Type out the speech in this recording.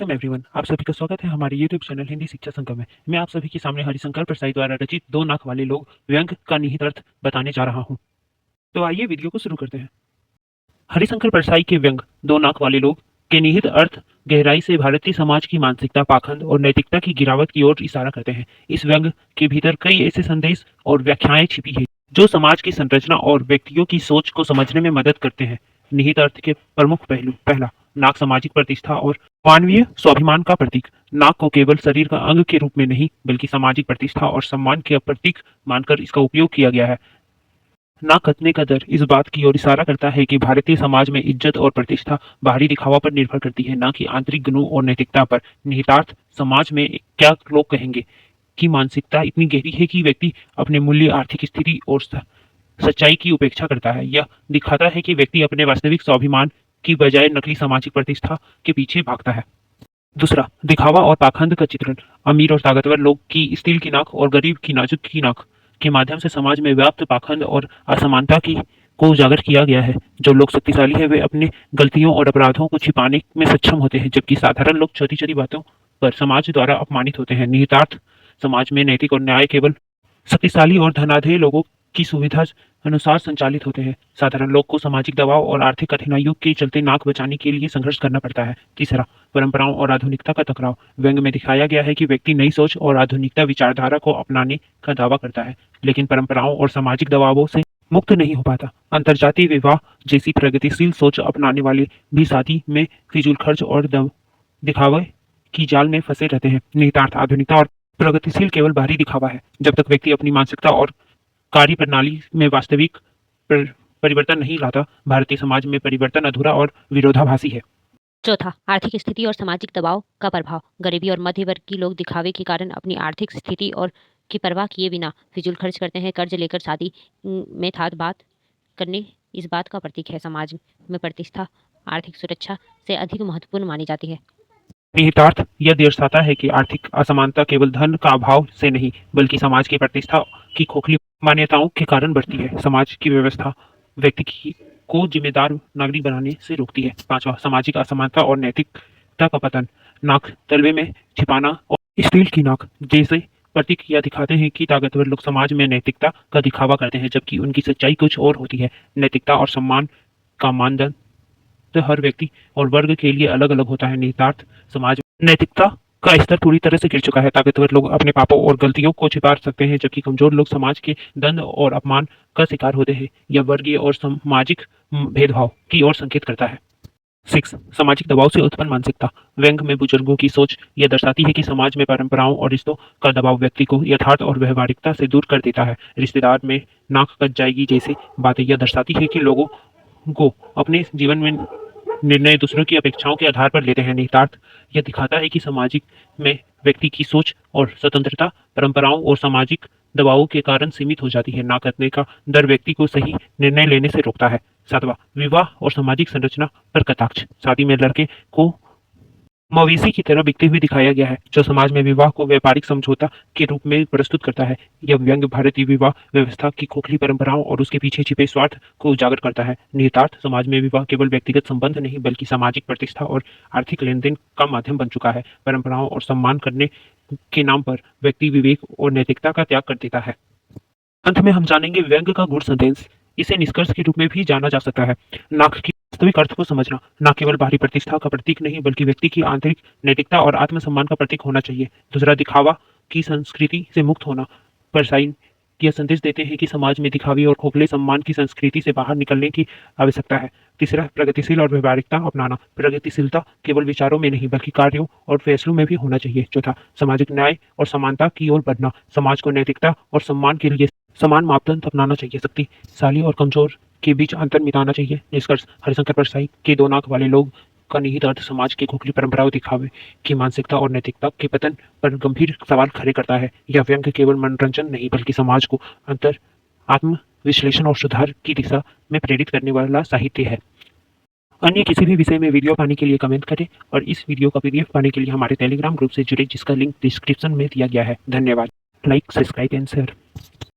Welcome everyone. आप सभी का स्वागत है हमारे यूट्यूब चैनल हिंदी शिक्षा संगम में। मैं आप सभी के सामने हरिशंकर परसाई द्वारा रचित दो नाक वाले लोग व्यंग का निहित अर्थ बताने जा रहा हूँ। तो आइए वीडियो को शुरू करते हैं। हरिशंकर परसाई के व्यंग दो नाक वाले लोग के निहित अर्थ गहराई से भारतीय समाज की मानसिकता, पाखंड और नैतिकता की गिरावट की ओर इशारा करते हैं। इस व्यंग के भीतर कई ऐसे संदेश और व्याख्याएं छिपी है जो समाज की संरचना और व्यक्तियों की सोच को समझने में मदद करते हैं। निहित अर्थ के प्रमुख पहलू: पहला, नाक सामाजिक प्रतिष्ठा और मानवीय स्वाभिमान का प्रतीक। नाक को केवल शरीर का अंग के रूप में नहीं बल्कि सामाजिक प्रतिष्ठा और सम्मान के प्रतीक मानकर इसका उपयोग किया गया है। नाक कटने का दर इस बात की ओर इशारा करता है कि भारतीय समाज में इज्जत और प्रतिष्ठा बाहरी दिखावा पर निर्भर करती है, न कि आंतरिक गुणों और नैतिकता पर। निहितार्थ: समाज में क्या लोग कहेंगे की मानसिकता इतनी गहरी है कि व्यक्ति अपने मूल्य, आर्थिक स्थिति और सच्चाई की उपेक्षा करता है। यह दिखाता है कि व्यक्ति अपने वास्तविक स्वाभिमान की बजाय नकली सामाजिक प्रतिष्ठा के पीछे भागता है। दूसरा, दिखावा और पाखंड का चित्रण। अमीर और ताकतवर लोग की स्टील की नाक और गरीब की नाजुक की नाक के माध्यम से समाज में व्याप्त पाखंड और असमानता की को उजागर किया गया है। जो लोग शक्तिशाली हैं वे अपने गलतियों और अपराधों को छिपाने में सक्षम होते हैं, जबकि साधारण लोग छोटी छोटी बातों पर समाज द्वारा अपमानित होते हैं। निहितार्थ: समाज में नैतिक और न्याय केवल शक्तिशाली और धनाढ्य लोगों की सुविधा अनुसार संचालित होते हैं। साधारण लोग को सामाजिक दबाव और आर्थिक कठिनाइयों के चलते नाक बचाने के लिए संघर्ष करना पड़ता है। तीसरा, परंपराओं और आधुनिकता का टकराव। व्यंग में दिखाया गया है कि व्यक्ति नई सोच और आधुनिकता विचारधारा को अपनाने का दावा करता है, लेकिन परंपराओं और सामाजिक दबावों से मुक्त नहीं हो पाता। अंतर्जातीय विवाह जैसी प्रगतिशील सोच अपनाने वाले भी शादी में फिजूल खर्च और दिखावे की जाल में फंसे रहते हैं। निहितार्थ: आधुनिकता और प्रगतिशील केवल बाहरी दिखावा है। जब तक व्यक्ति अपनी मानसिकता और कार्य प्रणाली में वास्तविक परिवर्तन नहीं लाता, भारतीय समाज में परिवर्तन अधूरा और विरोधाभासी है। चौथा, आर्थिक स्थिति और सामाजिक दबाव का प्रभाव। गरीबी और मध्य वर्ग के लोग दिखावे के कारण अपनी आर्थिक स्थिति और की परवाह किए बिना फिजूल खर्च करते हैं। कर्ज लेकर शादी में थात बात करने इस बात का प्रतीक है। समाज में प्रतिष्ठा आर्थिक सुरक्षा से अधिक महत्वपूर्ण मानी जाती है। निहितार्थ: यह दर्शाता है कि आर्थिक असमानता केवल धन का अभाव से नहीं बल्कि समाज की प्रतिष्ठा की खोखली मान्यताओं के कारण बढ़ती है। समाज की व्यवस्था व्यक्ति को जिम्मेदार नागरिक बनाने से रोकती है। पांचवा, सामाजिक असमानता और नैतिकता का पतन। नाक तलवे में छिपाना और स्टील की नाक जैसे प्रतीक यह दिखाते हैं कि ताकतवर लोग समाज में नैतिकता का दिखावा करते हैं, जबकि उनकी सच्चाई कुछ और होती है। नैतिकता और सम्मान का मानदंड हर व्यक्ति और वर्ग के लिए अलग अलग होता है। निहितार्थ: समाज में नैतिकता का स्तर पूरी तरह से गिर चुका है। ताकतवर लोग अपने पापों और गलतियों को छिपा सकते हैं, जबकि कमजोर लोग समाज के दंड और अपमान का शिकार होते हैं। यह वर्गीय और सामाजिक भेदभाव की ओर संकेत करता है। 6, सामाजिक दबाव से उत्पन्न मानसिकता। व्यंग में बुजुर्गों की सोच यह दर्शाती है कि समाज में परंपराओं और रिश्तों का दबाव व्यक्ति को यथार्थ और व्यवहारिकता से दूर कर देता है। रिश्तेदार में नाक कट जाएगी जैसी बातें यह दर्शाती है कि लोगों को अपने जीवन में निर्णय दूसरों की अपेक्षाओं के आधार पर लेते हैं। निहितार्थ: यह दिखाता है कि सामाजिक में व्यक्ति की सोच और स्वतंत्रता परंपराओं और सामाजिक दबावों के कारण सीमित हो जाती है। नाक कटने का डर व्यक्ति को सही निर्णय लेने से रोकता है। सातवां, विवाह और सामाजिक संरचना पर कटाक्ष। शादी में लड़के को मवेशी की तरह बिकते हुए दिखाया गया है, जो समाज में विवाह को व्यापारिक समझौता के रूप में प्रस्तुत करता है। यह व्यंग्य भारतीय विवाह व्यवस्था की खोखली परंपराओं और उसके पीछे छिपे स्वार्थ को उजागर करता है। निहितार्थ: समाज में विवाह केवल व्यक्तिगत संबंध नहीं बल्कि सामाजिक प्रतिष्ठा और आर्थिक लेनदेन का माध्यम बन चुका है। परंपराओं और सम्मान करने के नाम पर व्यक्ति विवेक और नैतिकता का त्याग कर देता है। अंत में हम जानेंगे व्यंग्य का गूढ़ संदेश। इसे निष्कर्ष के रूप में भी जाना जा सकता है। नाक की वास्तविक अर्थ को समझना न केवल बाहरी प्रतिष्ठा का प्रतीक नहीं बल्कि व्यक्ति की आंतरिक नैतिकता और आत्मसम्मान का प्रतीक होना चाहिए। दूसरा, दिखावा की संस्कृति से मुक्त होना। परसाई यह संदेश देते हैं कि समाज में दिखावे और खोखले सम्मान की संस्कृति से बाहर निकलने की आवश्यकता है। तीसरा, प्रगतिशील और व्यवहारिकता अपनाना। प्रगतिशीलता केवल विचारों में नहीं बल्कि कार्यों और फैसलों में भी होना चाहिए। चौथा, सामाजिक न्याय और समानता की ओर बढ़ना। समाज को नैतिकता और सम्मान के लिए समान मापदंड अपनाना चाहिए। शक्तिशाली और कमजोर के बीच अंतर मिटाना चाहिए। निष्कर्ष: हरिशंकर परसाई के दो नाक वाले लोग का निहित अर्थ समाज की खोखली परंपराओं, दिखावे की मानसिकता और नैतिकता के पतन पर गंभीर सवाल खड़े करता है। यह व्यंग्य केवल मनोरंजन नहीं बल्कि समाज को आत्म विश्लेषण और सुधार की दिशा में प्रेरित करने वाला साहित्य है। अन्य किसी भी विषय में वीडियो पाने के लिए कमेंट करें और इस वीडियो का पीडीएफ पाने के लिए हमारे टेलीग्राम ग्रुप से जुड़े, जिसका लिंक डिस्क्रिप्शन में दिया गया है। धन्यवाद। Like, subscribe and share.